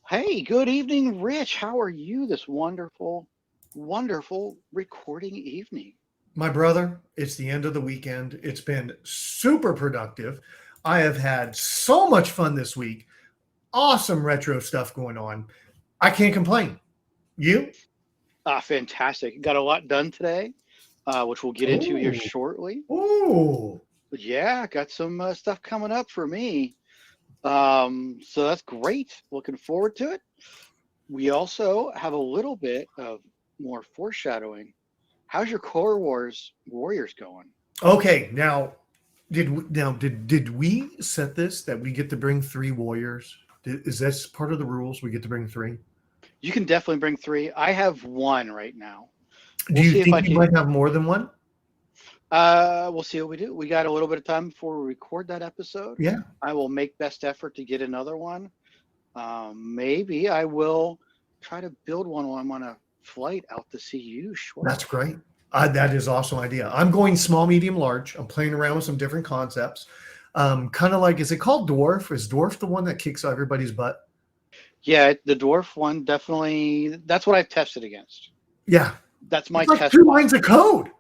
Hey, good evening, Rich. How are you this wonderful recording evening? My brother, it's the end of the weekend. It's been super productive. I have had so much fun this week. Awesome retro stuff going on. I can't complain. You? Fantastic. Got a lot done today, which we'll get into here Oh, shortly. oh, But yeah, got some stuff coming up for me. So that's great. Looking forward to it. We also have a little bit of more foreshadowing. How's your Core Wars Warriors going? okay. Now did we set this that we get to bring three warriors? Is this part of the rules? We get to bring three. You can definitely bring three. I have one right now. Do We'll you see if think I you can. might have more than one? We'll see what we do. We got a little bit of time before we record that episode. Yeah, I will make best effort to get another one. Maybe I will try to build one while I'm on a flight out to see you that's shortly. great. That is awesome idea. I'm going small, medium, large. I'm playing around with some different concepts. Kind of like, is it called dwarf? Is dwarf the one that kicks everybody's butt? Yeah, the dwarf one definitely. That's what I've tested against. Yeah, That's my it's like test two mod. lines of code.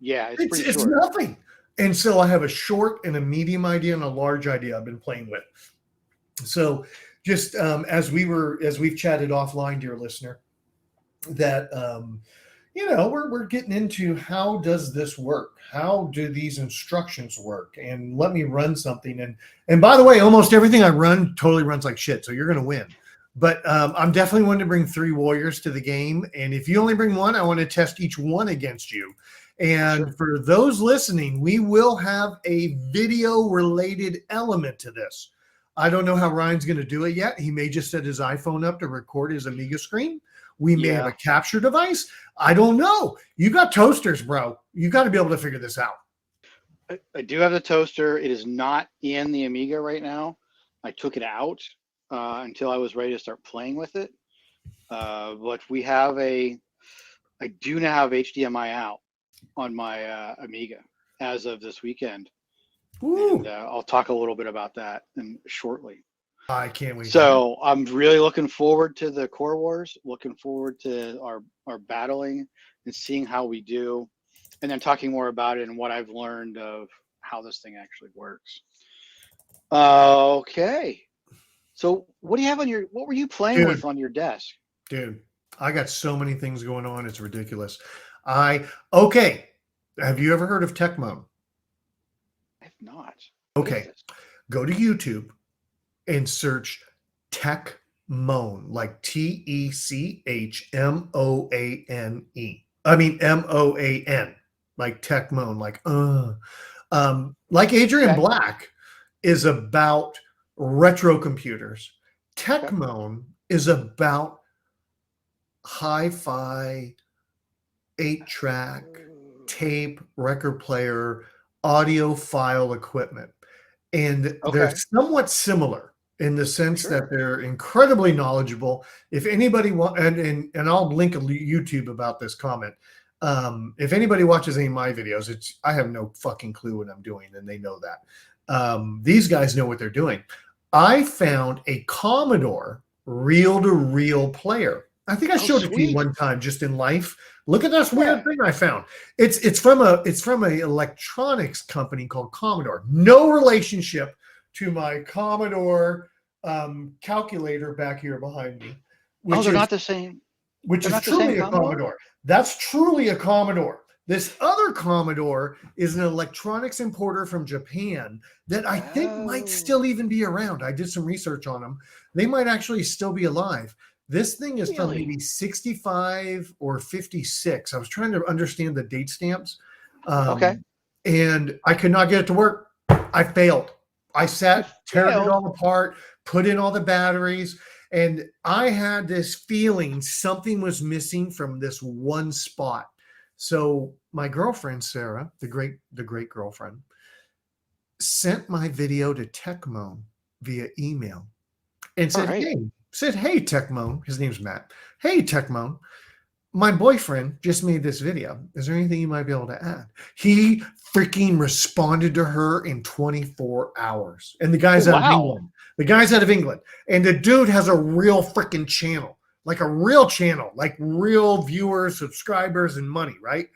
Yeah, it's It's pretty it's short. nothing. And so I have a short and a medium idea and a large idea I've been playing with. So just as we've chatted offline, dear listener, that we're getting into how does this work? How do these instructions work? And let me run something. And by the way, almost everything I run totally runs like shit. So you're going to win. But I'm definitely wanting to bring three warriors to the game. And if you only bring one, I want to test each one against you. Sure. And for those listening, we will have a video related element to this. I don't know how Ryan's going to do it yet. He may just set his iPhone up to record his Amiga screen. We may have a Yeah, capture device. I don't know. You got toasters, bro. You got to be able to figure this out. I do have the toaster. It is not in the Amiga right now. I took it out until I was ready to start playing with it. But we have a. I do now have HDMI out on my Amiga as of this weekend, and Ooh, I'll talk a little bit about that shortly. I can't wait to hear. So I'm really looking forward to the Core Wars. Looking forward to our battling and seeing how we do, and then talking more about it and what I've learned of how this thing actually works. Okay. So what do you have on your? What were you playing with Dude, on your desk? dude, I got so many things going on. It's ridiculous. Okay. Have you ever heard of Tech Mode? I have not. What is Okay. this? Go to YouTube and search Tech Moan, like TECHMOANE. I mean MOAN, like Tech Moan, like Adrian Okay. Black is about retro computers. Okay. Tech is about hi-fi, 8-track, tape, record player, audio file equipment. And they're Okay. somewhat similar in the sense that Sure. they're incredibly knowledgeable. If anybody and I'll link a YouTube about this comment. If anybody watches any of my videos, I have no fucking clue what I'm doing, and they know that. These guys know what they're doing. I found a Commodore reel-to-reel player. I think I Oh, showed it to you sweet. one time just in life. Look at this weird Yeah. thing I found. It's from a electronics company called Commodore. No relationship to my Commodore calculator back here behind me, Oh, which is which they're is not the same truly a Commodore? Commodore. That's truly a Commodore. This other Commodore is an electronics importer from Japan that I think might Oh, still even be around. I did some research on them. They might actually still be alive. This thing is from really? maybe 65 or 56. I was trying to understand the date stamps. Um, Okay. and I could not get it to work. I failed. I You sat, tearing it failed. all apart, put in all the batteries, and I had this feeling something was missing from this one spot. So my girlfriend, Sarah, the great girlfriend, sent my video to Tecmo via email and All said, right. Hey, Tecmo, his name's Matt. Hey, Tecmo, my boyfriend just made this video. Is there anything you might be able to add? He freaking responded to her in 24 hours. And the Oh, guy's out of wow. England. The guy's out of England, and the dude has a real freaking channel, like a real channel, like real viewers, subscribers, and money, right?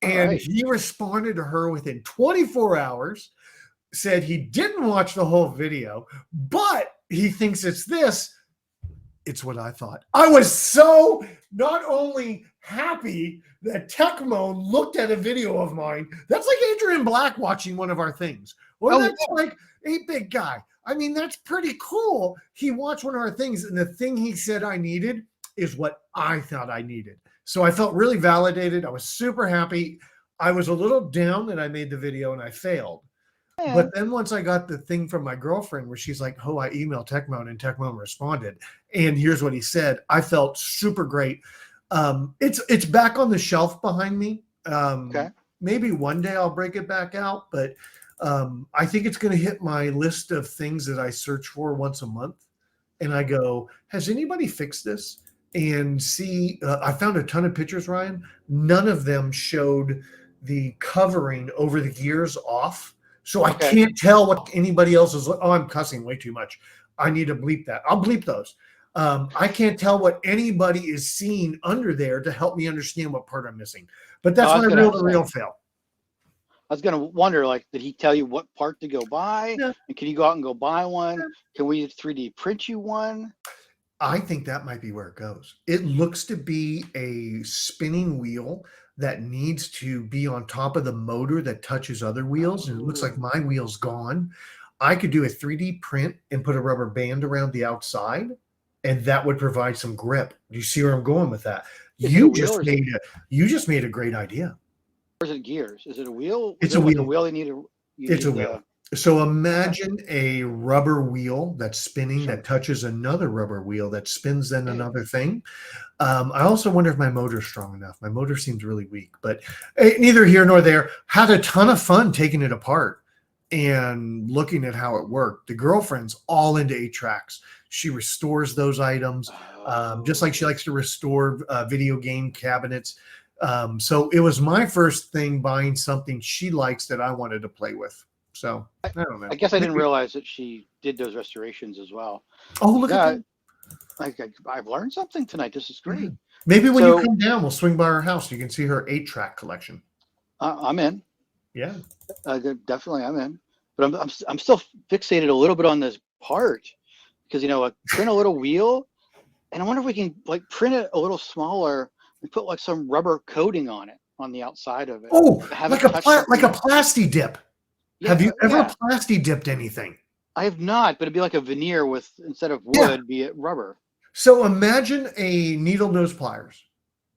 And he responded to her within 24 hours, said he didn't watch the whole video, but he thinks it's this. It's what I thought. I was so not only happy that Tecmo looked at a video of mine. That's like Adrian Black watching one of our things. Or that's like a big guy. I mean, that's pretty cool. He watched one of our things, and the thing he said I needed is what I thought I needed. So I felt really validated. I was super happy. I was a little down that I made the video and I failed. Yeah. But then once I got the thing from my girlfriend where she's like, oh, I emailed Tecmo and Tecmo responded. And here's what he said. I felt super great. It's back on the shelf behind me. Maybe one day I'll break it back out, but I think it's going to hit my list of things that I search for once a month. And I go, has anybody fixed this? And see, I found a ton of pictures, Ryan. None of them showed the covering over the gears off. So I can't tell what anybody else is. Oh, I'm cussing way too much. I need to bleep that. I'll bleep those. I can't tell what anybody is seeing under there to help me understand what part I'm missing. But that's my real fail. I was going to wonder, like, did he tell you what part to go buy? Yeah. And can you go out and go buy one? Yeah. Can we 3D print you one? I think that might be where it goes. It looks to be a spinning wheel that needs to be on top of the motor that touches other wheels. And it looks like my wheel's gone. I could do a 3D print and put a rubber band around the outside, and that would provide some grip. Do you see where I'm going with that? You just made a great idea. Or is it gears? Is it a wheel? It's a wheel. Like a wheel It's a wheel. So imagine a rubber wheel that's spinning that touches another rubber wheel that spins then another thing. I also wonder if my motor's strong enough. My motor seems really weak, but neither here nor there. Had a ton of fun taking it apart and looking at how it worked. The girlfriend's all into 8-tracks. She restores those items, just like she likes to restore video game cabinets. So it was my first thing buying something she likes that I wanted to play with. So I don't know. I guess I didn't realize that she did those restorations as well. Oh, look at that. I've learned something tonight. This is great. Maybe when you come down, we'll swing by her house. You can see her 8-track collection. I'm in. Yeah. Definitely I'm in. But I'm still fixated a little bit on this part because, print a little wheel, and I wonder if we can like print it a little smaller and put like some rubber coating on it on the outside of it. Oh, like a plasti dip. Yeah, have you ever plasti dipped anything? I have not, but it'd be like a veneer with, instead of wood, be it rubber. So imagine a needle nose pliers.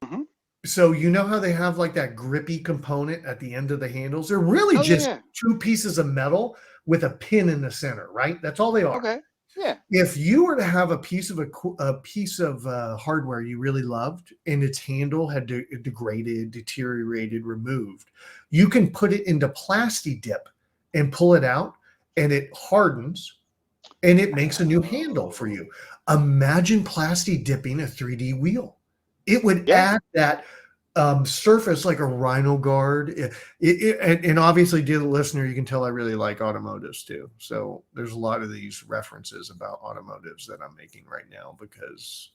Mm-hmm. So you know how they have like that grippy component at the end of the handles? They're really just two pieces of metal with a pin in the center, right? That's all they are. Okay. Yeah. If you were to have a piece of hardware you really loved and its handle had degraded, deteriorated, removed, you can put it into plasti dip and pull it out, and it hardens, and it makes a new handle for you. Imagine plasti dipping a 3D wheel. It would add that surface like a Rhino guard. And obviously, dear listener, you can tell I really like automotives too. So there's a lot of these references about automotives that I'm making right now because,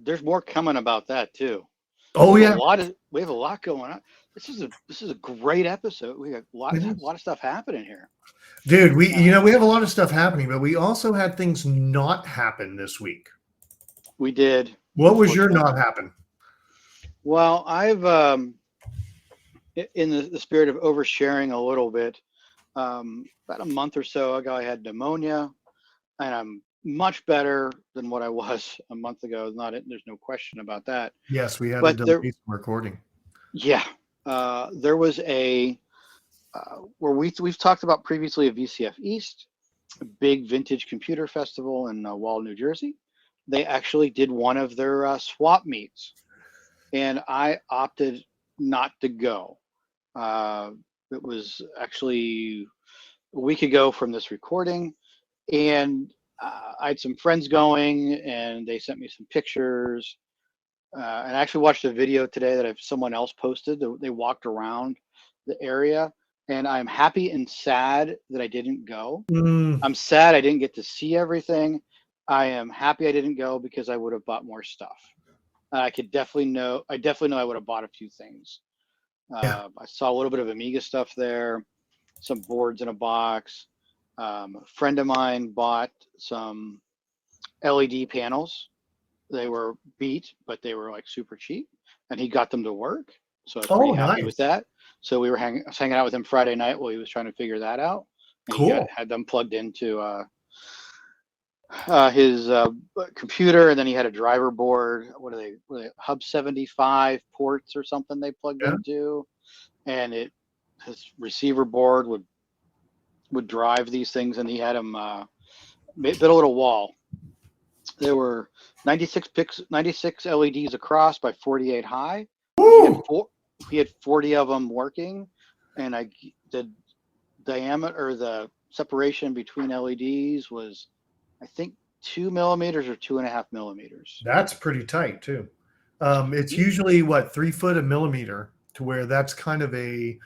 there's more coming about that too. Oh, we have a lot going on. This is a great episode. We got a lot of stuff happening here. Dude, we have a lot of stuff happening, but we also had things not happen this week. We did. What was your not happen? Well, I've in the spirit of oversharing a little bit, about a month or so ago, I had pneumonia, and I'm much better than what I was a month ago. There's no question about that. Yes, we had a delay recording. Yeah, there was where we've talked about previously a VCF East, a big vintage computer festival in Wall, New Jersey. They actually did one of their swap meets, and I opted not to go. It was actually a week ago from this recording, and I had some friends going, and they sent me some pictures. And I actually watched a video today that someone else posted. They walked around the area, and I'm happy and sad that I didn't go. Mm, I'm sad I didn't get to see everything. I am happy I didn't go because I would have bought more stuff. I definitely know I would have bought a few things. yeah. I saw a little bit of Amiga stuff there, some boards in a box. A friend of mine bought some LED panels. They were beat, but they were like super cheap, and he got them to work. So I was pretty Oh, happy with nice. that. So I was hanging out with him Friday night while he was trying to figure that out, and he Cool. had them plugged into his computer, and then he had a driver board. What are they Hub 75 ports or something they plugged Yeah. into, and his receiver board would drive these things, and he had them built a little wall. There were 96 LEDs across by 48 high. Woo! He had 40 of them working, and the diameter or the separation between LEDs was, I think, 2 millimeters or 2.5 millimeters. That's pretty tight too. It's usually what, 3 foot a millimeter, to where that's kind of a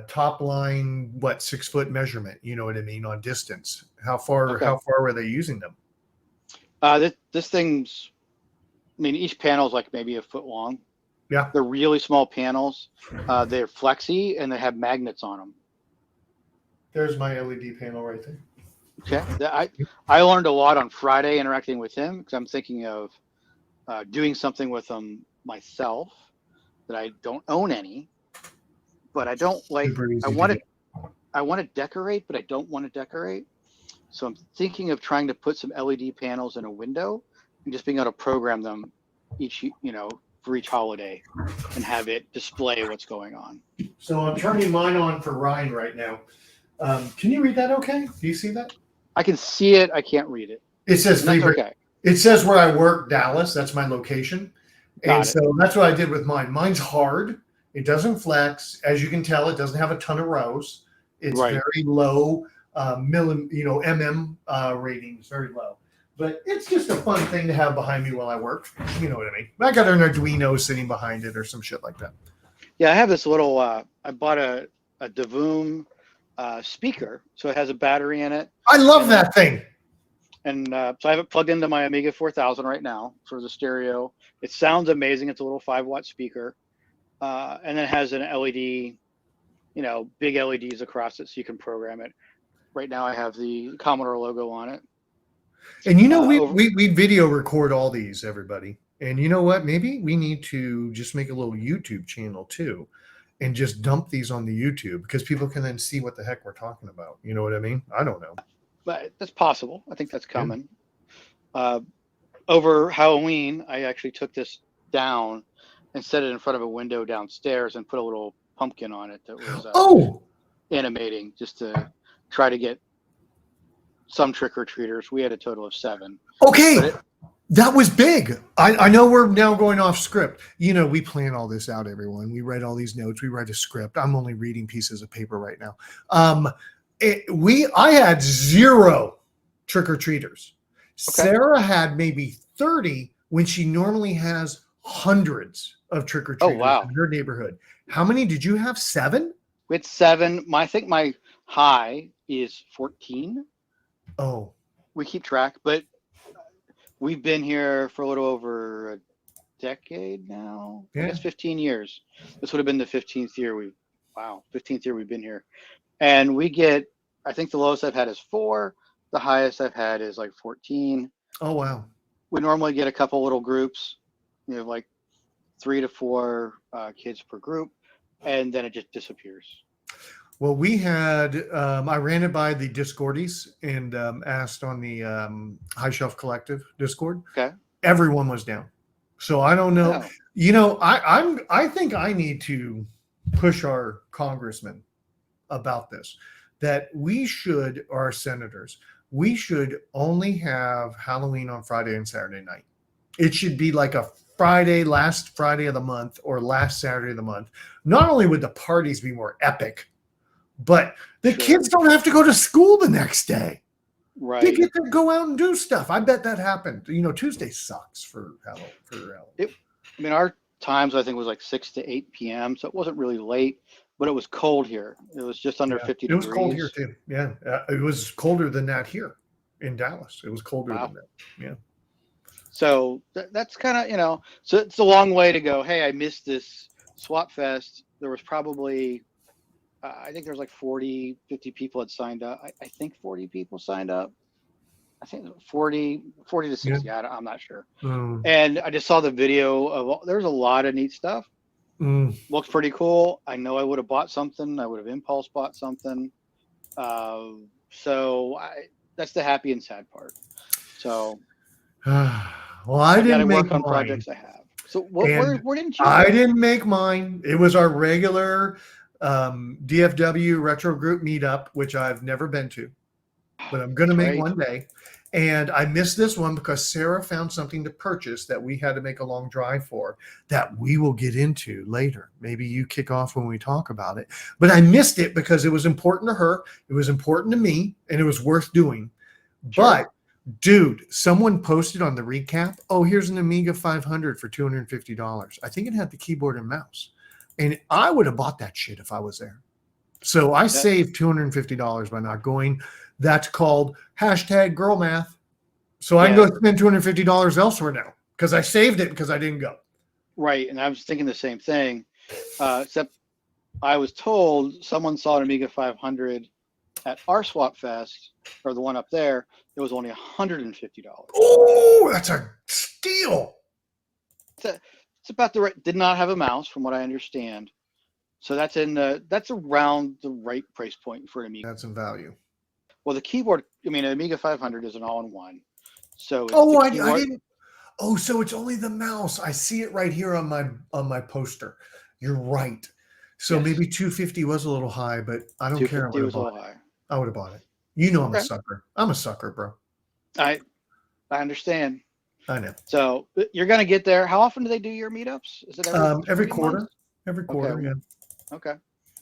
top line, what, 6 foot measurement. You know what I mean, on distance. How far Okay. were they using them? This thing's, I mean, each panel is like maybe a foot long. Yeah. They're really small panels. They're flexy and they have magnets on them. There's my LED panel right there. Okay. I learned a lot on Friday interacting with him because I'm thinking of doing something with them myself that I don't own any, but I don't like. I want to decorate, but I don't want to decorate. So I'm thinking of trying to put some LED panels in a window and just being able to program them for each holiday and have it display what's going on. So I'm turning mine on for Ryan right now. Can you read that okay? Do you see that? I can see it. I can't read it. It says okay. It says where I work, Dallas. That's my location. Got it. So that's what I did with mine. Mine's hard. It doesn't flex. As you can tell, it doesn't have a ton of rows. It's very low mm ratings, very low. But it's just a fun thing to have behind me while I work. You know what I mean? I got an Arduino sitting behind it or some shit like that. Yeah, I have this little. I bought a Devoom speaker, so it has a battery in it. I love that thing. And so I have it plugged into my Amiga 4000 right now for the stereo. It sounds amazing. It's a little 5-watt speaker, and then it has an LED, big LEDs across it, so you can program it. Right now, I have the Commodore logo on it. And we video record all these, everybody. And you know what? Maybe we need to just make a little YouTube channel too, and just dump these on the YouTube, because people can then see what the heck we're talking about. You know what I mean? I don't know. But that's possible. I think that's coming. Over Halloween, I actually took this down and set it in front of a window downstairs and put a little pumpkin on it that was animating, just to try to get some trick-or-treaters. We had a total of 7. Okay. That was big. I know we're now going off script. We plan all this out, everyone. We write all these notes. We write a script. I'm only reading pieces of paper right now. I had 0 trick-or-treaters. Okay. Sarah had maybe 30 when she normally has hundreds of trick-or-treaters in her neighborhood. How many did you have? 7? We had 7. I think my high is 14. Oh. We keep track, but we've been here for a little over a decade now. Yeah. I guess 15 years. This would have been the 15th year 15th year we've been here. And we get, I think the lowest I've had is 4. The highest I've had is like 14. Oh, wow. We normally get a couple little groups, like 3 to 4 kids per group, and then it just disappears. Well, we had, I ran it by the Discordies and asked on the High Shelf Collective Discord. Okay. Everyone was down. So I don't know. Oh. I think I need to push our congressman about this, that our senators, we should only have Halloween on Friday and Saturday night. It should be like a last Friday of the month or last Saturday of the month. Not only would the parties be more epic, but the kids don't have to go to school the next day. Right. They get to go out and do stuff. I bet that happened. Tuesday sucks for Halloween. Our times, I think, was like 6 to 8 p.m., so it wasn't really late. but it was cold here. It was just under Yeah. 50 It was cold here degrees. too. Yeah. It was colder than that here in Dallas. It was colder Wow. than that. Yeah. So that's kind of, so it's a long way to go. Hey, I missed this Swap Fest. There was probably, I think there was like 40, 50 people had signed up. I think 40 people signed up. I think 40 to 60. Yeah. I'm not sure. Mm. And I just saw the video of, there's a lot of neat stuff. Mm. Looks pretty cool. I know I would have bought something. I would have impulse bought something. That's the happy and sad part. So Well, I I got to didn't make work on mine. projects I have. So And where didn't you I go? didn't make mine. It was our regular DFW retro group meetup, which I've never been to, but I'm going to That's make right. one day. And I missed this one because Sarah found something to purchase that we had to make a long drive for that we will get into later. Maybe you kick off when we talk about it. But I missed it because it was important to her. It was important to me, and it was worth doing. Sure. But dude, someone posted on the recap, oh, here's an Amiga 500 for $250. I think it had the keyboard and mouse. And I would have bought that shit if I was there. So I saved $250 by not going. That's called hashtag girl math. So I can go spend $250 elsewhere now because I saved it because I didn't go. Right. And I was thinking the same thing, except I was told someone saw an Amiga 500 at our Swap Fest, or the one up there. It was only $150. Oh, that's a steal. It's about the right. Did not have a mouse, from what I understand. So that's around the right price point for an Amiga. That's some value. Well, the keyboard. I mean, an Amiga 500 is an all-in-one. So I didn't. Oh, so it's only the mouse. I see it right here on my poster. You're right. So maybe 250 was a little high, but I don't care. was a little high. I would have bought it. You know, I'm a sucker. I'm a sucker, bro. I understand. I know. So you're going to get there. How often do they do your meetups? Is it every quarter? Months? Every quarter, okay. Yeah. Okay.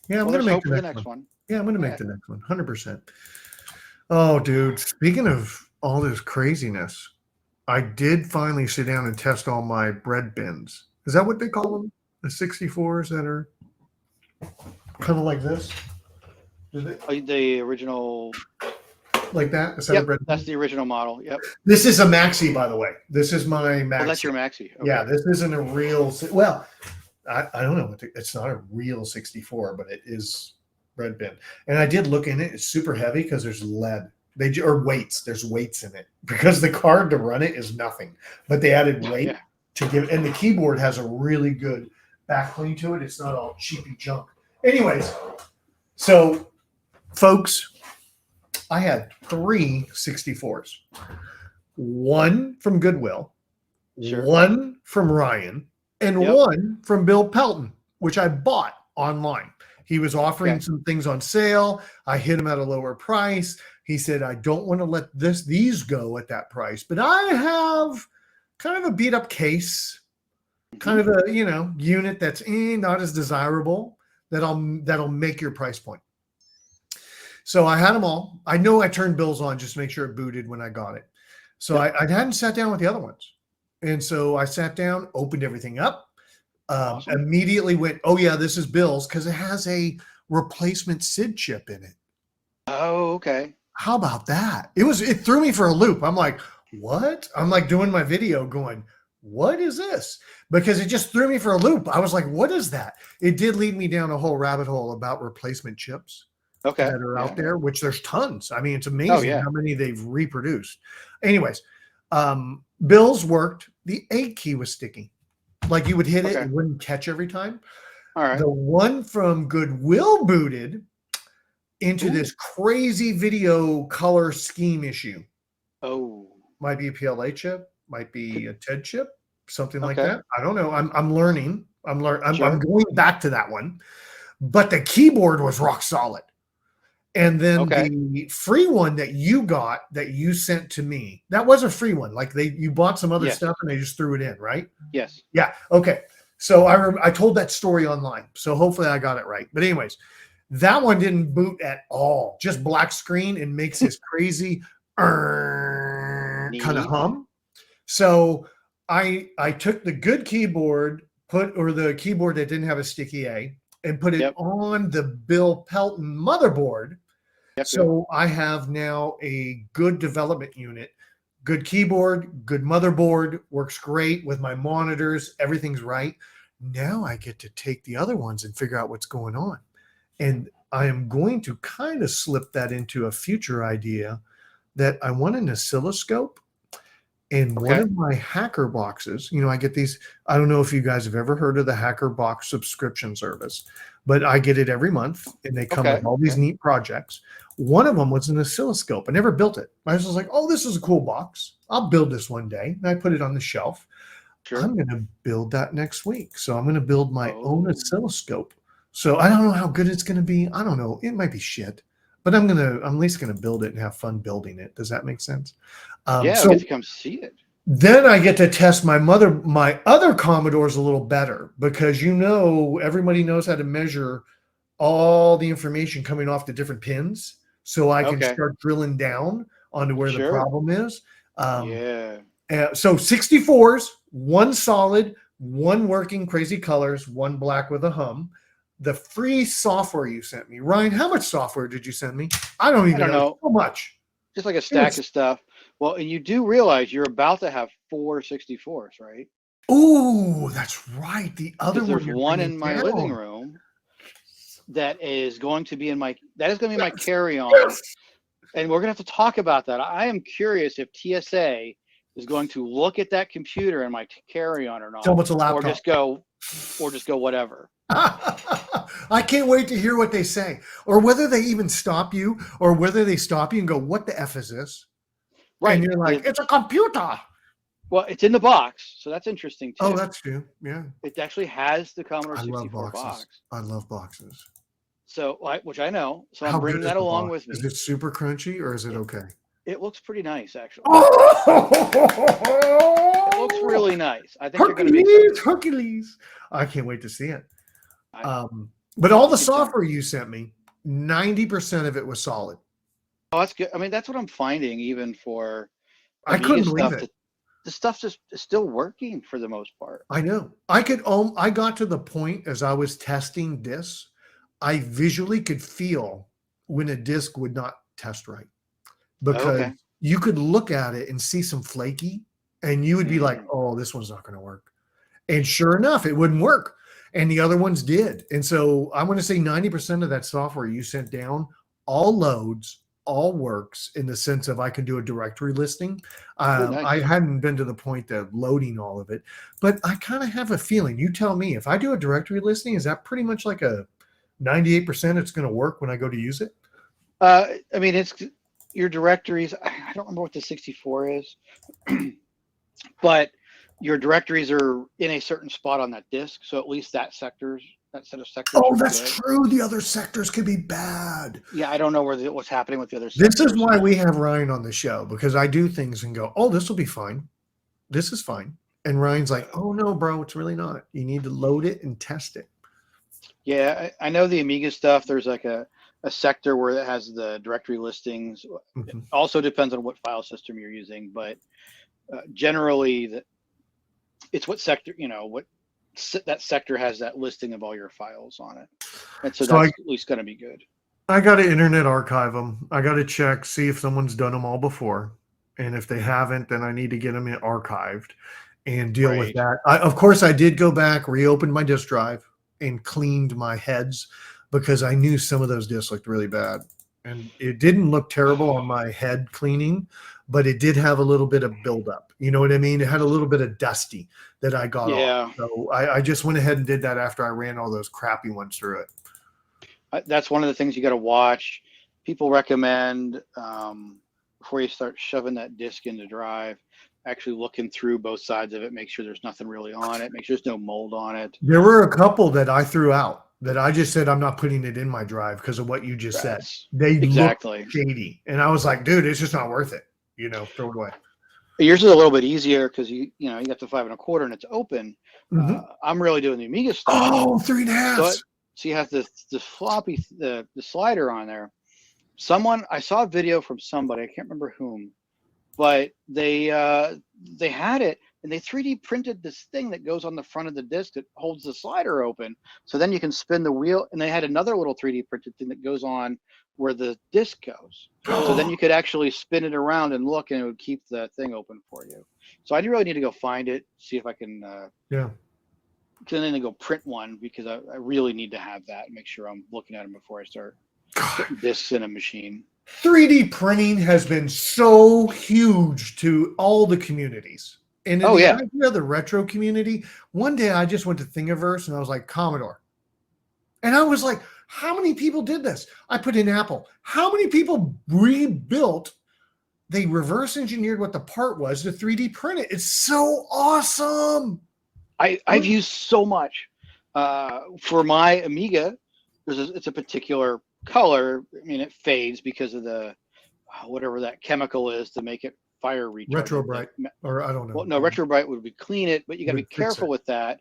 Yeah, I'm going to make the next one. Yeah, I'm going to make the next one. 100%. Oh, dude. Speaking of all this craziness, I did finally sit down and test all my bread bins. Is that what they call them? The 64s that are kind of like this? The original. Like that? That's the original model. Yep. This is a Maxi, by the way. This is my Maxi. Oh, that's your Maxi. Okay. Yeah, this isn't a real. Well, I don't know. It's not a real 64, but it is bread bin. And I did look in it. It's super heavy because there's lead. Or weights. There's weights in it because the card to run it is nothing. But they added weight to give. And the keyboard has a really good back clean to it. It's not all cheapy junk. Anyways, so folks, I had 3 64s. One from Goodwill, one from Ryan, and one from Bill Pelton, which I bought online. He was offering some things on sale. I hit him at a lower price. He said, I don't want to let these go at that price, but I have kind of a beat up case, kind of a, unit that's not as desirable that'll make your price point. So I had them all. I know I turned Bill's on just to make sure it booted when I got it. So I hadn't sat down with the other ones. And so I sat down, opened everything up, immediately went, oh yeah, this is Bill's because it has a replacement SID chip in it. Oh, okay. How about that? It threw me for a loop. I'm like, what? I'm like doing my video going, what is this? Because it just threw me for a loop. I was like, what is that? It did lead me down a whole rabbit hole about replacement chips. That are out there, which there's tons. I mean, it's amazing how many they've reproduced. Anyways, Bill's worked. The A key was sticky. Like you would hit it, it wouldn't catch every time. All right. The one from Goodwill booted into this crazy video color scheme issue. Oh. Might be a PLA chip, might be a TED chip, something like that. I don't know. I'm learning. I'm going back to that one. But the keyboard was rock solid. And then the free one that you got that you sent to me, that was a free one. Like you bought some other stuff and they just threw it in, right? Yes. Yeah. Okay. So I told that story online. So hopefully I got it right. But anyways, that one didn't boot at all. Just black screen and makes this crazy kind of hum. So I took the good keyboard, the keyboard that didn't have a sticky A, and put it Yep. on the Bill Pelton motherboard. Yep. Yep. So I have now a good development unit, good keyboard, good motherboard, works great with my monitors. Everything's right. Now I get to take the other ones and figure out what's going on. And I am going to kind of slip that into a future idea that I want an oscilloscope. And one Okay. of my hacker boxes, I get these. I don't know if you guys have ever heard of the Hacker Box subscription service, but I get it every month and they come with all these neat projects. One of them was an oscilloscope. I never built it. I was just like, oh, this is a cool box. I'll build this one day. And I put it on the shelf. Sure. I'm going to build that next week. So I'm going to build my own oscilloscope. So I don't know how good it's going to be. I don't know. It might be shit, but I'm at least going to build it and have fun building it. Does that make sense? Yeah, so I get to come see it. Then I get to test my other Commodores a little better because everybody knows how to measure all the information coming off the different pins, so I can start drilling down onto where the problem is. So 64s, one solid, one working, crazy colors, one black with a hum. The free software you sent me, Ryan. How much software did you send me? I don't know. So much. Just like a stack of stuff. Well, and you do realize you're about to have 4 64s, right? Oh, that's right. The other one. There's one in my living room that is going to be my carry-on. Yes. And we're going to have to talk about that. I am curious if TSA is going to look at that computer in my carry-on or not. Tell them it's a laptop. Or just go whatever. I can't wait to hear what they say, or whether they even stop you, or whether they stop you and go, "What the F is this?" Right. And you're like, "It's a computer." Well, it's in the box, so that's interesting too. Oh, that's true. Yeah. It actually has the Commodore 64 box. I love boxes. So, which I know. So I'm bringing that along with me. Is it super crunchy or is it okay? It looks pretty nice, actually. It looks really nice. I think Hercules. I can't wait to see it. But all the software you sent me, 90% of it was solid. Oh, that's good. I mean, that's what I'm finding, even for I couldn't believe it. The stuff just is still working for the most part. I know. I got to the point as I was testing discs, I visually could feel when a disc would not test right, because you could look at it and see some flaky, and you would be like, "Oh, this one's not going to work." And sure enough, it wouldn't work. And the other ones did. And so I want to say 90% of that software you sent down all loads, all works, in the sense of I can do a directory listing. Nice. I hadn't been to the point of loading all of it, but I kind of have a feeling. You tell me, if I do a directory listing, is that pretty much like a 98% it's going to work when I go to use it? I mean, it's your directories. I don't remember what the 64 is, but your directories are in a certain spot on that disk. So at least that set of sectors. Oh, that's true. The other sectors could be bad. Yeah, I don't know what's happening with the other sectors. This is why we have Ryan on the show, because I do things and go, "Oh, this will be fine. This is fine." And Ryan's like, "Oh no, bro, it's really not. You need to load it and test it." Yeah, I know the Amiga stuff. There's like a sector where it has the directory listings. Mm-hmm. It also depends on what file system you're using, but generally it's what sector, that sector has that listing of all your files on it. And so that's at least going to be good. I got to Internet Archive them. I got to check, see if someone's done them all before. And if they haven't, then I need to get them archived and deal with that. Of course, I did go back, reopened my disk drive, and cleaned my heads, because I knew some of those disks looked really bad. And it didn't look terrible on my head cleaning, but it did have a little bit of buildup. You know what I mean? It had a little bit of dusty that I got off. So I just went ahead and did that after I ran all those crappy ones through it. That's one of the things you got to watch. People recommend, before you start shoving that disk into drive, actually looking through both sides of it, make sure there's nothing really on it, make sure there's no mold on it. There were a couple that I threw out that I just said, I'm not putting it in my drive because of what you just said. They look shady. And I was like, dude, it's just not worth it. Throw it away. Yours is a little bit easier because you got the 5 1/4 and it's open. Mm-hmm. I'm really doing the Amiga stuff. Oh, 3 1/2. So you have the floppy, the slider on there. I saw a video from somebody, I can't remember whom, but they had it, and they 3D printed this thing that goes on the front of the disc that holds the slider open. So then you can spin the wheel, and they had another little 3D printed thing that goes on where the disc goes. So then you could actually spin it around and look, and it would keep the thing open for you. So I do really need to go find it, see if I can. Yeah. Then to go print one, because I really need to have that and make sure I'm looking at them before I start putting discs in a machine. 3D printing has been so huge to all the communities. And in the idea of the retro community, one day I just went to Thingiverse and I was like, Commodore. And I was like, how many people did this? I put in Apple. How many people rebuilt? They reverse engineered what the part was to 3D print it. It's so awesome. I've used so much for my Amiga. It's a particular color. I mean, it fades because of the whatever that chemical is to make it fire retardant. Retro bright, or I don't know. Well, no, retro bright would be clean it, but you got to be careful with that.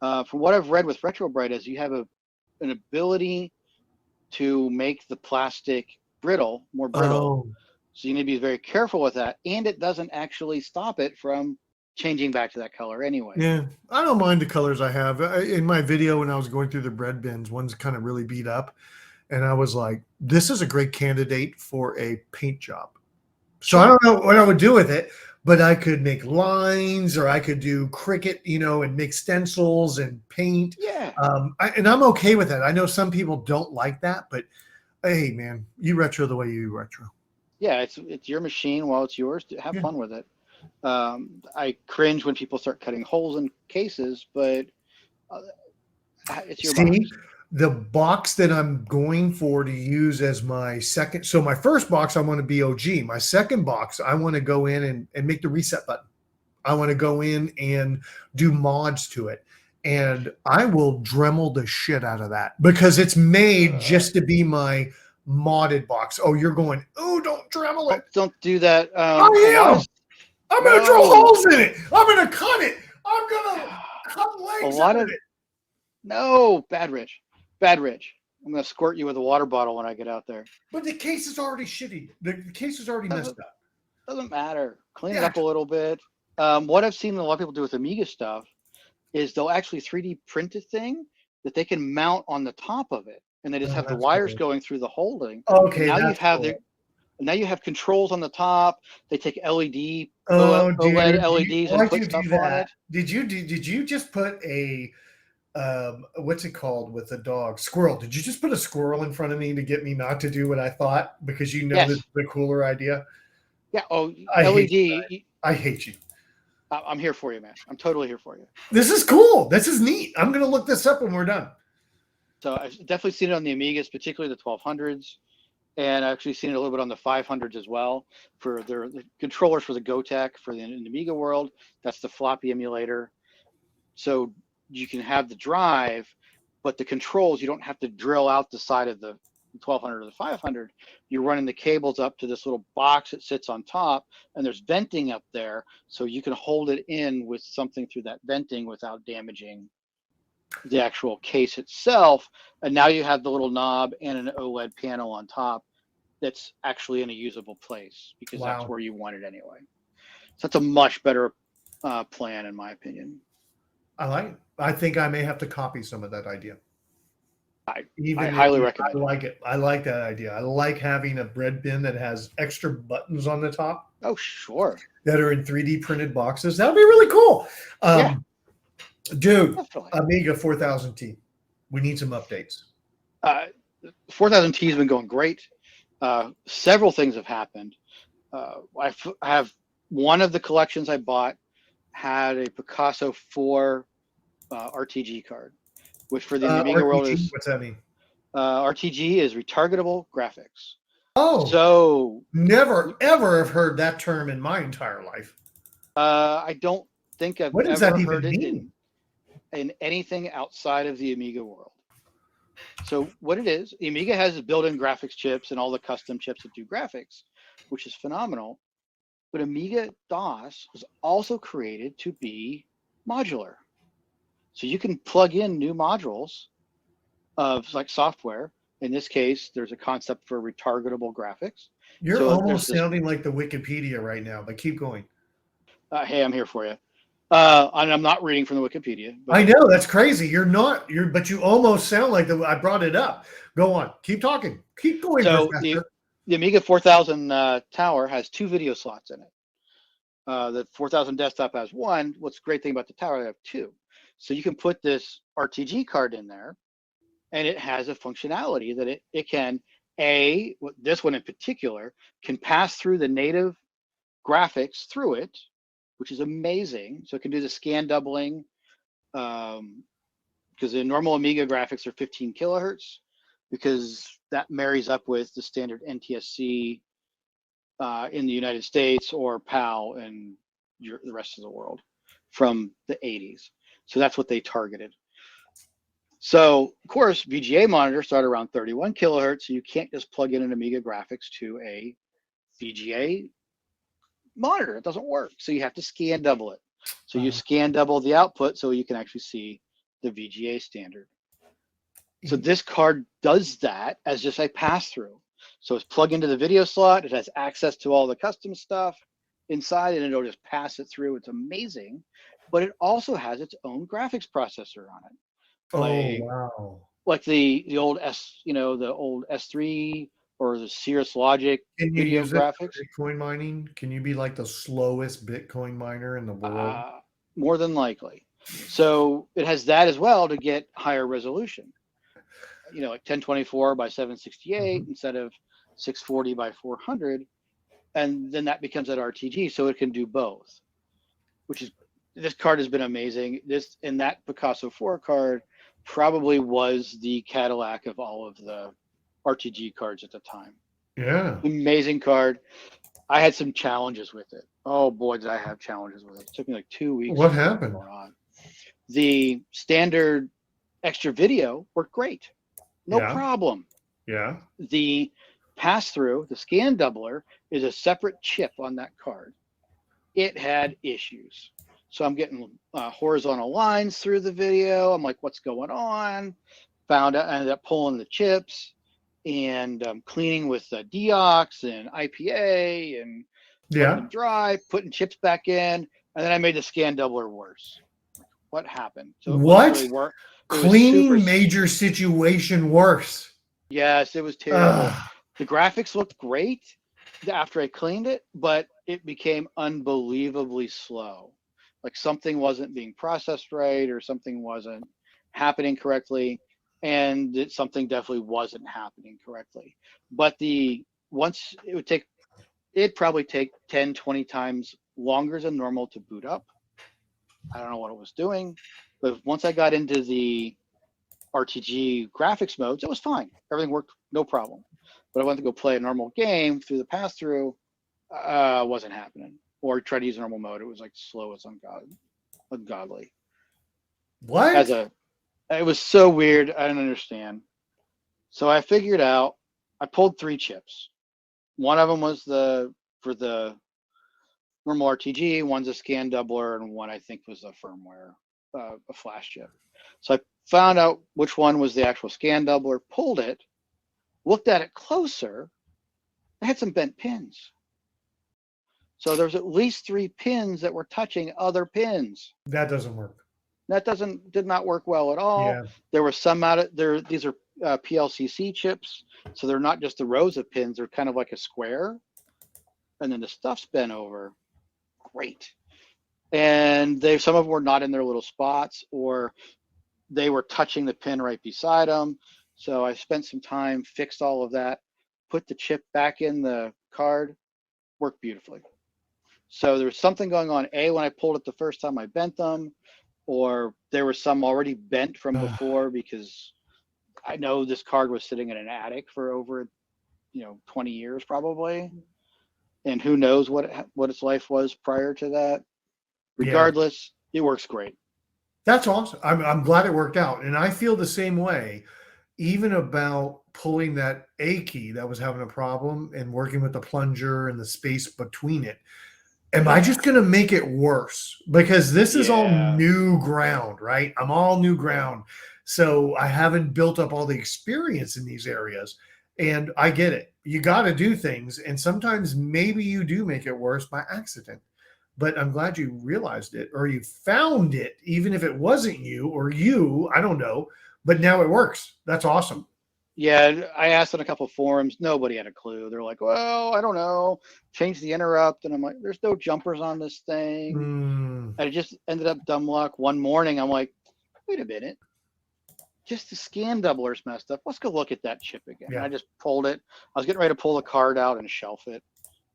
From what I've read with retro bright, is you have an ability to make the plastic more brittle. So you need to be very careful with that, and it doesn't actually stop it from changing back to that color anyway. Yeah, I don't mind the colors I have. In my video when I was going through the bread bins, one's kind of really beat up, and I was like, this is a great candidate for a paint job. So I don't know what I would do with it, but I could make lines, or I could do Cricut, and make stencils and paint. Yeah. And I'm okay with that. I know some people don't like that, but hey, man, you retro the way you retro. Yeah, it's your machine. While it's yours, have fun with it. I cringe when people start cutting holes in cases, but it's your box. The box that I'm going for to use as my second. So my first box, I want to be OG. My second box, I want to go in and make the reset button. I want to go in and do mods to it. And I will Dremel the shit out of that because it's made just to be my modded box. Oh, you're going, oh, don't Dremel it. Don't do that. I'm going to drill holes in it. I'm going to cut it. I'm going to cut legs out of it. No, Bad Rich. I'm going to squirt you with a water bottle when I get out there. But the case is already shitty. The case is already messed up. Doesn't matter. Clean it up a little bit. What I've seen a lot of people do with Amiga stuff is they'll actually 3D print a thing that they can mount on the top of it. And they just have the wires going through the holding. Okay. Now you have controls on the top. They take LED, OLED LEDs and put stuff on it. Did you just put a what's it called with a dog? Squirrel. Did you just put a squirrel in front of me to get me not to do what I thought because this is the cooler idea? Yeah. Oh, LED. I hate you. I'm here for you, man. I'm totally here for you. This is cool. This is neat. I'm going to look this up when we're done. So I've definitely seen it on the Amigas, particularly the 1200s. And I've actually seen it a little bit on the 500s as well for the controllers for the GoTech for the Amiga world. That's the floppy emulator. So you can have the drive, but the controls, you don't have to drill out the side of the 1200 or the 500. You're running the cables up to this little box that sits on top, and there's venting up there. So you can hold it in with something through that venting without damaging the actual case itself. And now you have the little knob and an OLED panel on top that's actually in a usable place because that's where you want it anyway. So that's a much better plan in my opinion. I like it. I think I may have to copy some of that idea. I highly recommend it. I like it. I like that idea. I like having a bread bin that has extra buttons on the top. Oh, sure. That are in 3D printed boxes. That would be really cool. Dude, definitely. Amiga 4000T. We need some updates. 4000T has been going great. Several things have happened. I have one of the collections I bought had a Picasso 4 RTG card, which for the Amiga world is. What's that mean? RTG is retargetable graphics. Oh, so never ever have heard that term in my entire life. I don't think I've ever heard it in anything outside of the Amiga world. So what it is, the Amiga has built-in graphics chips and all the custom chips that do graphics, which is phenomenal. But Amiga DOS was also created to be modular. So you can plug in new modules of like software. In this case, there's a concept for retargetable graphics. You're almost sounding like the Wikipedia right now, but keep going. Hey, I'm here for you. And I'm not reading from the Wikipedia, I but know that's crazy. But you almost sound like I brought it up. Go on, keep talking, keep going, so the Professor. the Amiga 4000 tower has 2 video slots in it. The 4000 desktop has 1. What's the great thing about the tower? I have 2. So you can put this RTG card in there, and it has a functionality that it can, this one in particular, can pass through the native graphics through it, which is amazing. So it can do the scan doubling, because the normal Amiga graphics are 15 kilohertz, because that marries up with the standard NTSC in the United States, or PAL in the rest of the world from the 80s. So that's what they targeted. So, of course, VGA monitors start around 31 kilohertz, so you can't just plug in an Amiga graphics to a VGA monitor. It doesn't work. So you have to scan double it. So you scan double the output so you can actually see the VGA standard. So this card does that as just a pass-through. So it's plugged into the video slot. It has access to all the custom stuff inside, and it'll just pass it through. It's amazing. But it also has its own graphics processor on it. Oh wow! Like the old the old S3 or the Cirrus Logic Can you video use it graphics. for Bitcoin mining? Can you be like the slowest Bitcoin miner in the world? More than likely. So it has that as well to get higher resolution. Like 1024 by 768 instead of 640 by 400, and then that becomes an RTG, so it can do both. This card has been amazing. That Picasso 4 card probably was the Cadillac of all of the RTG cards at the time. Yeah. Amazing card. I had some challenges with it. Oh boy, did I have challenges with it. It took me like 2 weeks. What happened? Going on. The standard extra video worked great. No problem. Yeah. The pass-through, the scan doubler, is a separate chip on that card. It had issues. So I'm getting horizontal lines through the video. I'm like, what's going on? I ended up pulling the chips and cleaning with Deox and IPA and letting them dry, putting chips back in, and then I made the scan doubler worse. What happened? So what? Really Cleaning made your situation worse. Yes, it was terrible. The graphics looked great after I cleaned it, but it became unbelievably slow. Like something wasn't being processed right, or something wasn't happening correctly, and something definitely wasn't happening correctly. But it'd probably take 10, 20 times longer than normal to boot up. I don't know what it was doing, but once I got into the RTG graphics modes, it was fine. Everything worked, no problem. But I went to go play a normal game through the pass-through, wasn't happening. Or try to use normal mode, it was like slow as ungodly. What? It was so weird, I didn't understand. So I figured out, I pulled 3 chips. One of them was for the normal RTG, one's a scan doubler, and one I think was a firmware, a flash chip. So I found out which one was the actual scan doubler, pulled it, looked at it closer, I had some bent pins. So there's at least 3 pins that were touching other pins. That doesn't work. That did not work well at all. Yeah. There were some out of there. These are PLCC chips, so they're not just the rows of pins. They're kind of like a square, and then the stuff's bent over. Great. And some of them were not in their little spots, or they were touching the pin right beside them. So I spent some time, fixed all of that, put the chip back in the card, worked beautifully. So there was something going on. When I pulled it the first time, I bent them, or there were some already bent from before, because I know this card was sitting in an attic for over 20 years probably, and who knows what its life was prior to that. Regardless, it works great. That's awesome. I'm glad it worked out, and I feel the same way, even about pulling that A key that was having a problem and working with the plunger and the space between it. Am I just going to make it worse? Because this is all new ground, right? I'm all new ground. So I haven't built up all the experience in these areas. And I get it. You got to do things. And sometimes maybe you do make it worse by accident. but I'm glad you realized it or you found it, even if it wasn't you or you, I don't know, but now it works. That's awesome. Yeah, I asked on a couple forums. Nobody had a clue. They're like, "Well, I don't know. Change the interrupt," and I'm like, "There's no jumpers on this thing." Mm, And it just ended up dumb luck. One morning, I'm like, "Wait a minute, just the scan doubler's messed up. Let's go look at that chip again." And yeah, I just pulled it. I was getting ready to pull the card out and shelf it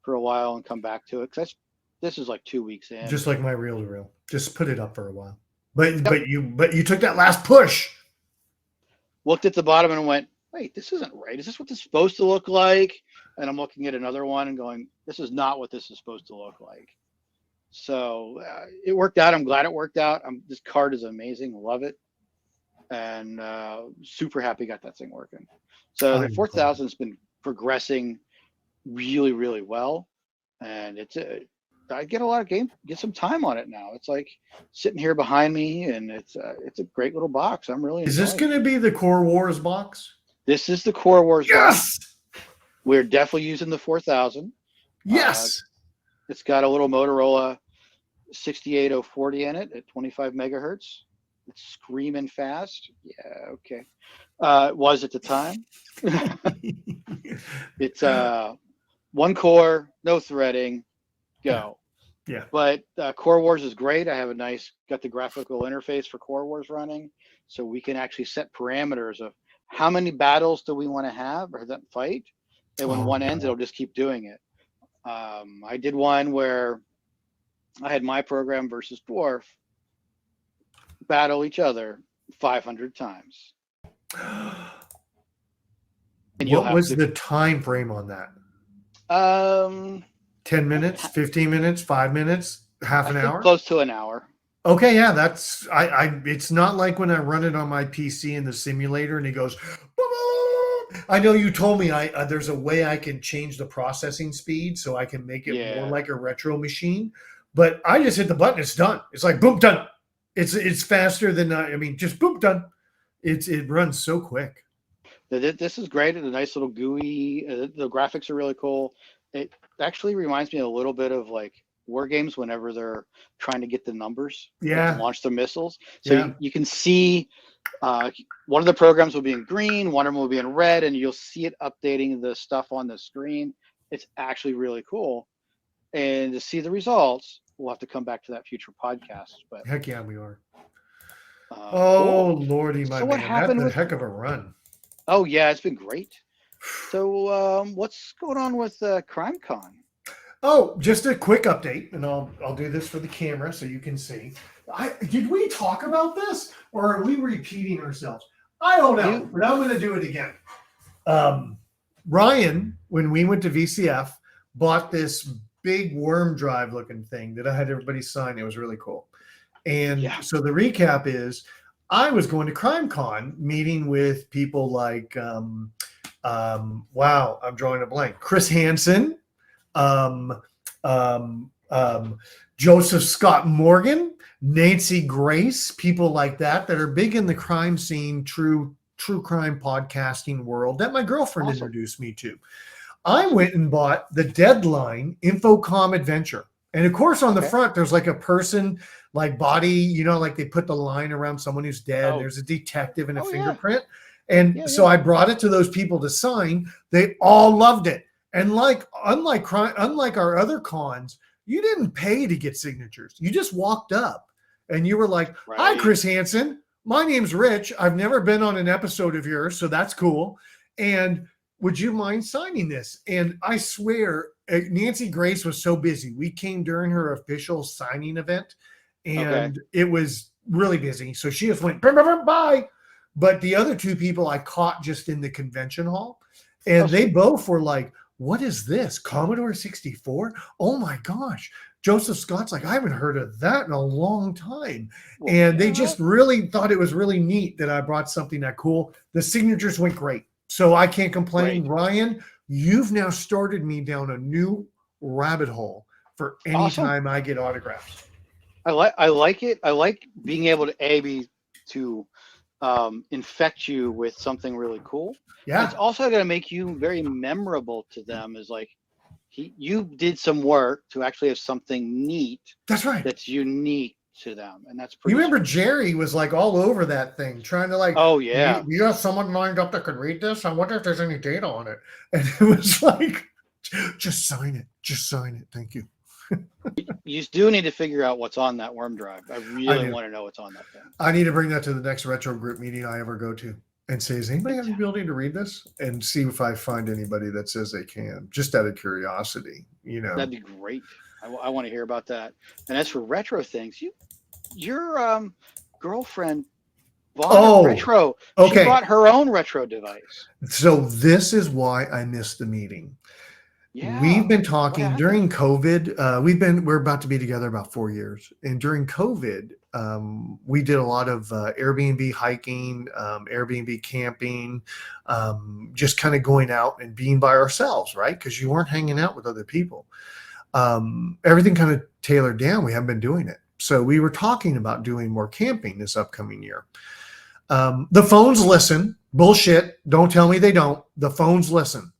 for a while and come back to it because this is like 2 weeks in. just like my reel to reel. Just put it up for a while. But Yep. you took that last push. Looked at the bottom and went, "Wait, this isn't right. Is this what this is supposed to look like?" And I'm looking at another one and going, "This is not what this is supposed to look like." So it worked out. I'm glad it worked out. This card is amazing. Love it. And super happy got that thing working. So the I'm 4000 has been progressing really, really well. And I get a lot of get some time on it now. It's like sitting here behind me, and it's a great little box. I'm really Is this enjoying going to be the Core Wars box? This is the Corewar box. Yes. We're definitely using the 4000. Yes. It's got a little Motorola 68040 in it at 25 megahertz. It's screaming fast. Yeah, okay. It was at the time. It's one core, no threading, go. Yeah. But Core Wars is great. I have got the graphical interface for Core Wars running, so we can actually set parameters of how many battles do we want to have or that fight, and when one ends, it'll just keep doing it. I did one where I had my program versus Dwarf battle each other 500 times. And what was the time frame on that? 10 minutes, 15 minutes, 5 minutes, half an hour? Close to an hour. Okay, yeah, that's it's not like when I run it on my PC in the simulator and it goes. I know you told me there's a way I can change the processing speed so I can make it more like a retro machine, but I just hit the button, it's done. It's like boom, done. It's faster than just boom, done. It runs so quick. This is great. It's a nice little GUI. The graphics are really cool. It actually reminds me a little bit of like war games whenever they're trying to get the numbers to launch their missiles. So you can see one of the programs will be in green, one of them will be in red, and you'll see it updating the stuff on the screen. It's actually really cool. And to see the results, we'll have to come back to that future podcast. But heck yeah, we are. Cool. Lordy, my man, that's a heck of a run. Oh yeah, it's been great. So what's going on with Crimecon? Oh, just a quick update, and I'll do this for the camera so you can see. Did we talk about this, or are we repeating ourselves? I don't know, but I'm going to do it again. Ryan, when we went to VCF, bought this big worm drive looking thing that I had everybody sign. It was really cool. And so the recap is I was going to Crimecon meeting with people like, wow, I'm drawing a blank. Chris Hansen, Joseph Scott Morgan, Nancy Grace, people like that are big in the crime scene, true crime podcasting world that my girlfriend introduced me to. I went and bought the Deadline Infocom Adventure. And of course, on the front, there's like a person, like body, like they put the line around someone who's dead. There's a detective and a fingerprint. And so I brought it to those people to sign. They all loved it. And unlike our other cons, you didn't pay to get signatures. You just walked up and you were like, "Hi, Chris Hansen. My name's Rich. I've never been on an episode of yours, so that's cool. And would you mind signing this?" And I swear, Nancy Grace was so busy. We came during her official signing event, and it was really busy. So she just went, bye. But the other two people I caught just in the convention hall, and they both were like, "What is this? Commodore 64? Oh my gosh." Joseph Scott's like, "I haven't heard of that in a long time." And they just really thought it was really neat that I brought something that cool. The signatures went great. So I can't complain. Ryan, you've now started me down a new rabbit hole for any time I get autographs. I like it. I like being able to infect you with something really cool. Yeah. It's also going to make you very memorable to them. Is like, you did some work to actually have something neat That's right. that's unique to them, and that's You pretty. remember sweet. Jerry was like all over that thing, trying to like, Oh yeah, you have someone lined up that could read this? I wonder if there's any data on it. And it was like, just sign it. Just sign it. Thank you. you do need to figure out what's on that worm drive. I I really do. want to know what's on that thing. I need to bring that to the next retro group meeting I ever go to and say, does anybody have the ability to read this? And see if I find anybody that says they can, just out of curiosity, you know. That'd be great. I want to hear about that. And as for retro things, your girlfriend bought a retro. Okay. She bought her own retro device. So this is why I missed the meeting. Yeah. We've been talking during COVID. We're about to be together about 4 years. And during COVID, we did a lot of Airbnb hiking, Airbnb camping, just kind of going out and being by ourselves, right? Because you weren't hanging out with other people. Everything kind of tailored down. We haven't been doing it. So we were talking about doing more camping this upcoming year. The phones listen. Bullshit. Don't tell me they don't. The phones listen.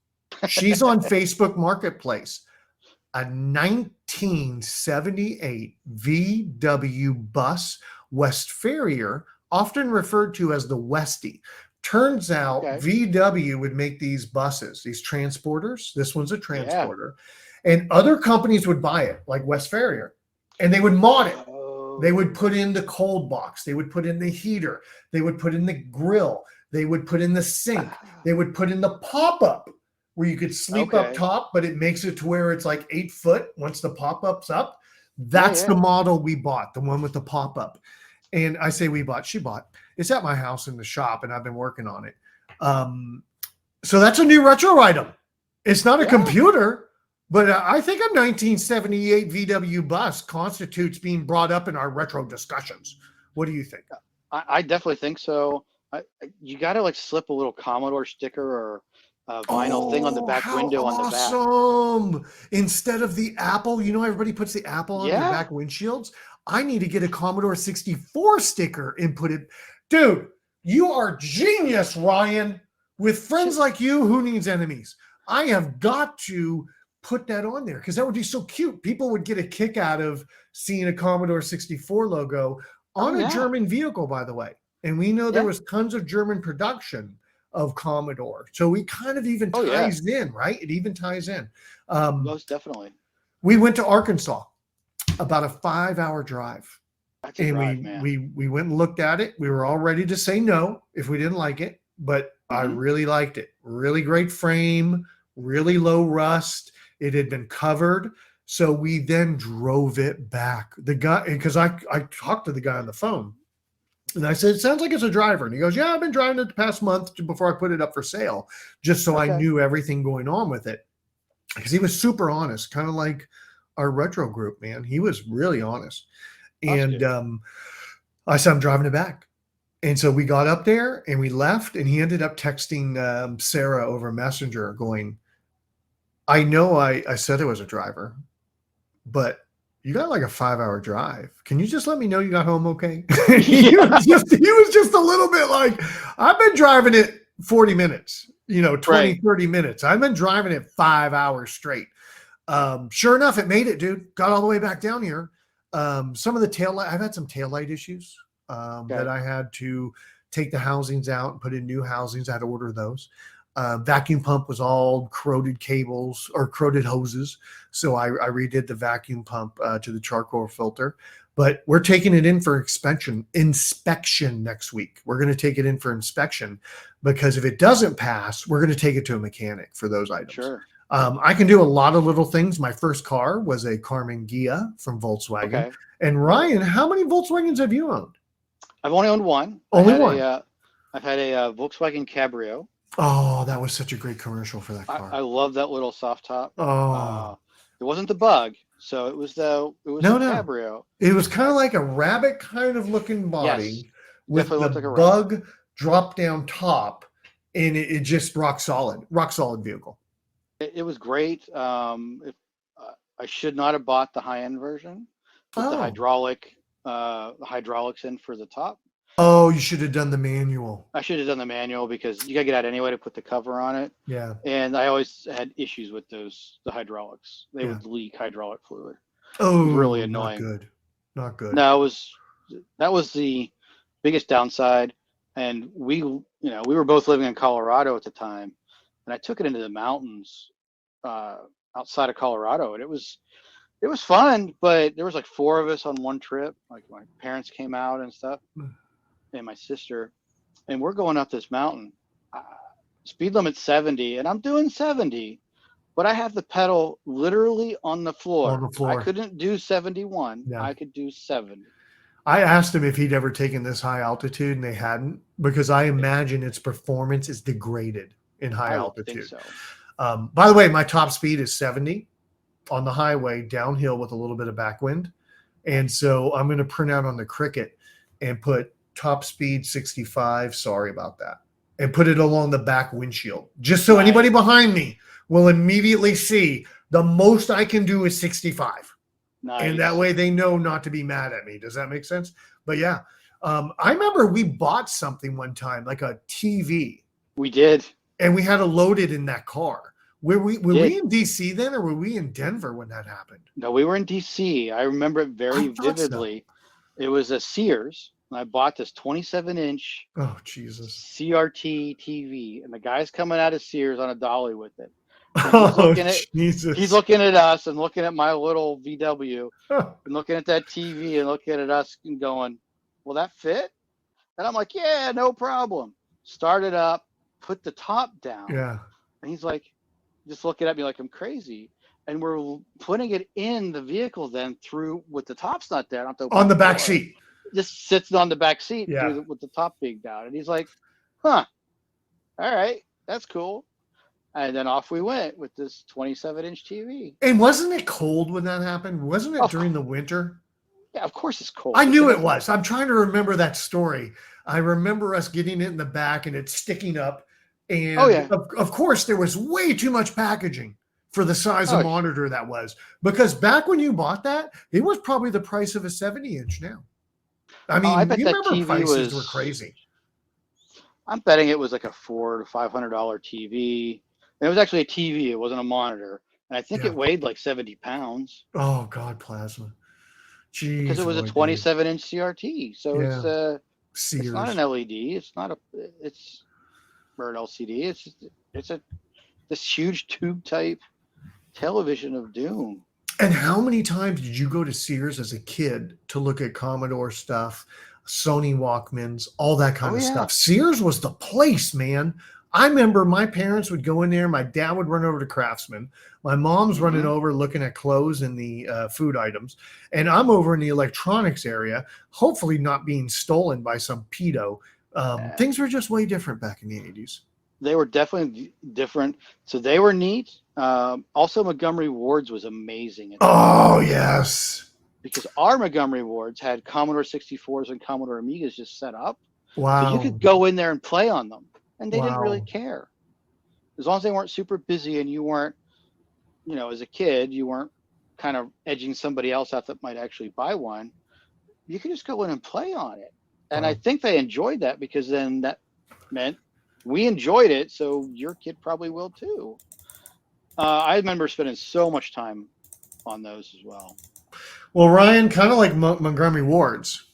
She's on Facebook Marketplace. A 1978 VW bus, West Farrier, often referred to as the Westie. Turns out VW would make these buses, these transporters. This one's a transporter. Yeah. And other companies would buy it, like West Farrier, and they would mod it. They would put in the cold box. They would put in the heater. They would put in the grill. They would put in the sink. They would put in the pop-up where you could sleep up top, but it makes it to where it's like 8 foot once the pop-up's up. That's the model we bought, the one with the pop-up. And I say we bought, she bought. It's at my house in the shop, and I've been working on it. So that's a new retro item. It's not a computer, but I think a 1978 VW bus constitutes being brought up in our retro discussions. What do you think? I definitely think so. You got to like slip a little Commodore sticker or vinyl thing on the back window on the back. Awesome! Instead of the Apple, you know, everybody puts the Apple on their back windshields. I need to get a Commodore 64 sticker and put it. Dude, you are genius, Ryan. With friends like you, who needs enemies? I have got to put that on there because that would be so cute. People would get a kick out of seeing a Commodore 64 logo on a German vehicle, by the way. And we know there was tons of German production of Commodore. So it kind of even ties in, right? It even ties in. Most definitely. We went to Arkansas, about a 5-hour drive. That's a drive, man. We went and looked at it. We were all ready to say no if we didn't like it, but I really liked it. Really great frame, really low rust. It had been covered. So we then drove it back. The guy, because I talked to the guy on the phone. And I said, it sounds like it's a driver. And he goes, yeah, I've been driving it the past month before I put it up for sale, just so I knew everything going on with it. Because he was super honest, kind of like our retro group, man. He was really honest. And I said, I'm driving it back. And so we got up there and we left. And he ended up texting Sarah over Messenger going, I know I said it was a driver, but you got like a 5-hour drive. Can you just let me know you got home okay? he was just a little bit like, I've been driving it 40 minutes, 20, 30 minutes. I've been driving it 5 hours straight. Sure enough, it made it, dude. Got all the way back down here. Some of the taillight, I've had some taillight issues that I had to take the housings out and put in new housings. I had to order those. Vacuum pump was all corroded cables or corroded hoses. So I redid the vacuum pump to the charcoal filter, but we're taking it in for inspection next week. We're going to take it in for inspection because if it doesn't pass, we're going to take it to a mechanic for those items. Sure. I can do a lot of little things. My first car was a Carmen Ghia from Volkswagen. Okay. And Ryan, how many Volkswagens have you owned? I've only owned one. Only one. I've had a Volkswagen Cabrio. Oh, that was such a great commercial for that car. I love that little soft top. Oh, it wasn't the Bug, so it was the Cabrio. It was kind of like a rabbit kind of looking body with the like Bug drop down top, and it just rock solid vehicle. It was great. I should not have bought the high end version with the hydraulics in for the top. Oh, you should have done the manual. I should have done the manual because you got to get out anyway to put the cover on it. Yeah. And I always had issues with the hydraulics. They Yeah. would leak hydraulic fluid. Oh, It was really not annoying. good. Not good. No, that was the biggest downside. And we were both living in Colorado at the time, and I took it into the mountains outside of Colorado, and it was fun, but there was like 4 of us on one trip. Like my parents came out and stuff, and my sister, and we're going up this mountain. Speed limit 70, and I'm doing 70, but I have the pedal literally on the floor. On the floor. I couldn't do 71. Yeah. I could do 70. I asked him if he'd ever taken this high altitude, and they hadn't, because I imagine its performance is degraded in high altitude. Think so. By the way, my top speed is 70 on the highway, downhill with a little bit of backwind. And so I'm going to print out on the Cricut and put top speed 65. Sorry about that. And put it along the back windshield, just so anybody behind me will immediately see the most I can do is 65. Nice. And that way they know not to be mad at me. Does that make sense? But yeah, I remember we bought something one time, like a TV. We did. And we had to load it in that car. Were we in DC then, or were we in Denver when that happened? No, we were in DC. I remember it very vividly. So. It was a Sears. And I bought this 27-inch CRT TV. And the guy's coming out of Sears on a dolly with it. He's looking at us and looking at my little VW and looking at that TV and looking at us and going, will that fit? And I'm like, yeah, no problem. Start it up, put the top down. Yeah. And he's like, just looking at me like I'm crazy. And we're putting it in the vehicle then through with the top's not down. On the back seat. Just sits on the back seat with the top being down. And he's like, all right, that's cool. And then off we went with this 27-inch TV. And wasn't it cold when that happened? Wasn't it during the winter? Yeah, of course it's cold. I knew it was. I'm trying to remember that story. I remember us getting it in the back and it sticking up. And of course, there was way too much packaging for the size of monitor that was. Because back when you bought that, it was probably the price of a 70-inch now. I mean, I bet you that remember TV prices were crazy. I'm betting it was like a $400 to $500 TV. And it was actually a TV. It wasn't a monitor. And I think it weighed like 70 pounds. Oh, God, plasma. Jeez, because it was a 27-inch CRT. So it's not an LED. It's not or an LCD. It's this huge tube type television of doom. And how many times did you go to Sears as a kid to look at Commodore stuff, Sony Walkmans, all that kind of stuff? Sears was the place, man. I remember my parents would go in there. My dad would run over to Craftsman. My mom's running over looking at clothes and the food items. And I'm over in the electronics area, hopefully not being stolen by some pedo. Things were just way different back in the 80s. They were definitely different. So they were neat. Also, Montgomery Ward's was amazing. Oh, yes. Because our Montgomery Wards had Commodore 64s and Commodore Amigas just set up. Wow. So you could go in there and play on them. And they didn't really care. As long as they weren't super busy and you weren't, as a kid, you weren't kind of edging somebody else out that might actually buy one, you could just go in and play on it. And I think they enjoyed that because then that meant we enjoyed it, so your kid probably will too. I remember spending so much time on those as well. Well, Ryan, kind of like Montgomery Ward's,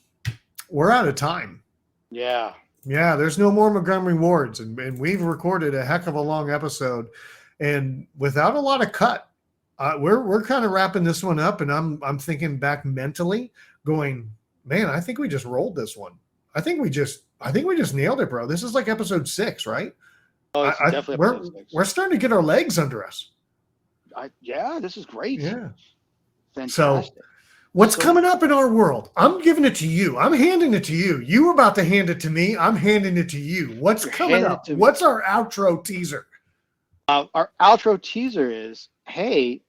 we're out of time. Yeah. Yeah, there's no more Montgomery Wards, and we've recorded a heck of a long episode, and without a lot of cut. We're kind of wrapping this one up, and I'm thinking back mentally, going, man, I think we just rolled this one. I think we just nailed it, bro. This is like episode 6, right? Oh, it's definitely episode 6. We're starting to get our legs under us. This is great. Yeah, fantastic. So, what's coming up in our world? I'm giving it to you. I'm handing it to you. You were about to hand it to me. I'm handing it to you. What's coming up? What's our outro teaser? Our outro teaser is, hey,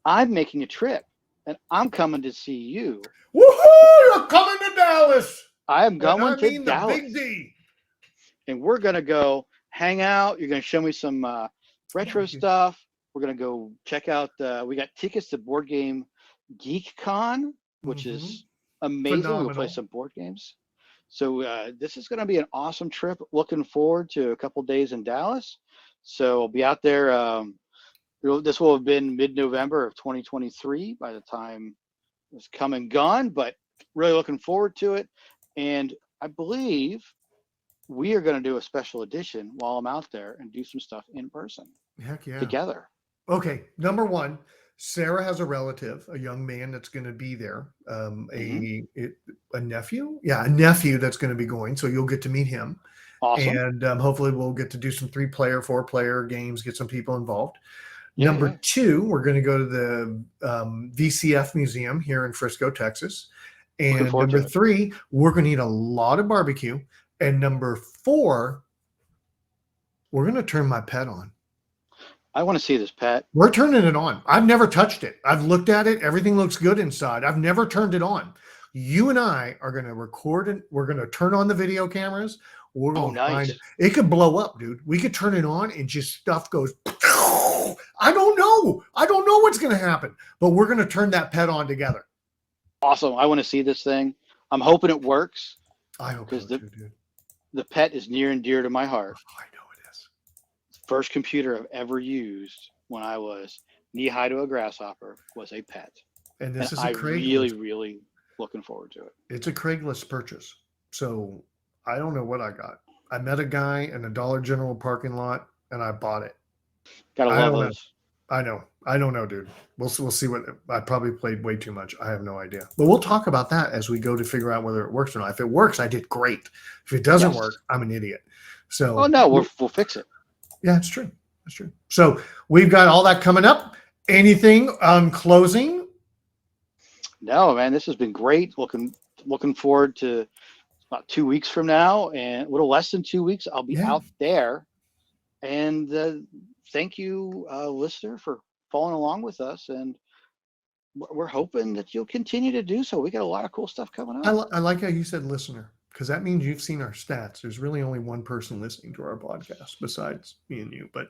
I'm making a trip, and I'm coming to see you. Woohoo! You're coming to Dallas. I'm going to Dallas. The Big D. And we're going to go hang out. You're going to show me some retro stuff. We're going to go check out, we got tickets to Board Game GeekCon, which is amazing. Phenomenal. We'll play some board games. So this is going to be an awesome trip. Looking forward to a couple days in Dallas. So I'll be out there. This will have been mid-November of 2023 by the time it's come and gone, but really looking forward to it. And I believe we are going to do a special edition while I'm out there and do some stuff in person. Heck yeah. Together. Okay. Number one, Sarah has a relative, a young man that's going to be there, a nephew. Yeah, a nephew that's going to be going. So you'll get to meet him. Awesome. And hopefully we'll get to do some 3-player, 4-player games, get some people involved. Yeah, Number two, we're going to go to the VCF Museum here in Frisco, Texas. And number three, we're going to eat a lot of barbecue. And number four, we're going to turn my pet on. I want to see this pet. We're turning it on. I've never touched it. I've looked at it. Everything looks good inside. I've never turned it on. You and I are going to record it. We're going to turn on the video cameras. We're going to find it. It could blow up, dude. We could turn it on and just stuff goes. I don't know. I don't know what's going to happen, but we're going to turn that pet on together. Awesome. I want to see this thing. I'm hoping it works. I hope so too, dude. The pet is near and dear to my heart. Oh, I know it is. First computer I've ever used when I was knee-high to a grasshopper was a pet. And this is a Craigslist. Really looking forward to it. It's a Craigslist purchase. So I don't know what I got. I met a guy in a Dollar General parking lot and I bought it. Gotta love those. I know. I don't know, dude. We'll see what I probably played way too much. I have no idea. But we'll talk about that as we go to figure out whether it works or not. If it works, I did great. If it doesn't work, I'm an idiot. So we'll fix it. Yeah, it's true. That's true. So we've got all that coming up. Anything on closing? No, man, this has been great. Looking forward to about 2 weeks from now, and a little less than 2 weeks, I'll be out there. And thank you, listener, for following along with us. And we're hoping that you'll continue to do so. We got a lot of cool stuff coming up. I like how you said listener, because that means you've seen our stats. There's really only one person listening to our podcast besides me and you, but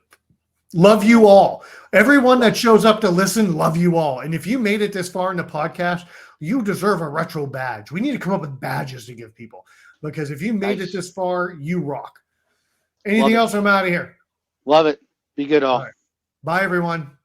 love you all. Everyone that shows up to listen, love you all. And if you made it this far in the podcast, you deserve a retro badge. We need to come up with badges to give people, because if you made it this far, you rock. Anything else? I'm out of here. Love it. Be good all. Bye, everyone.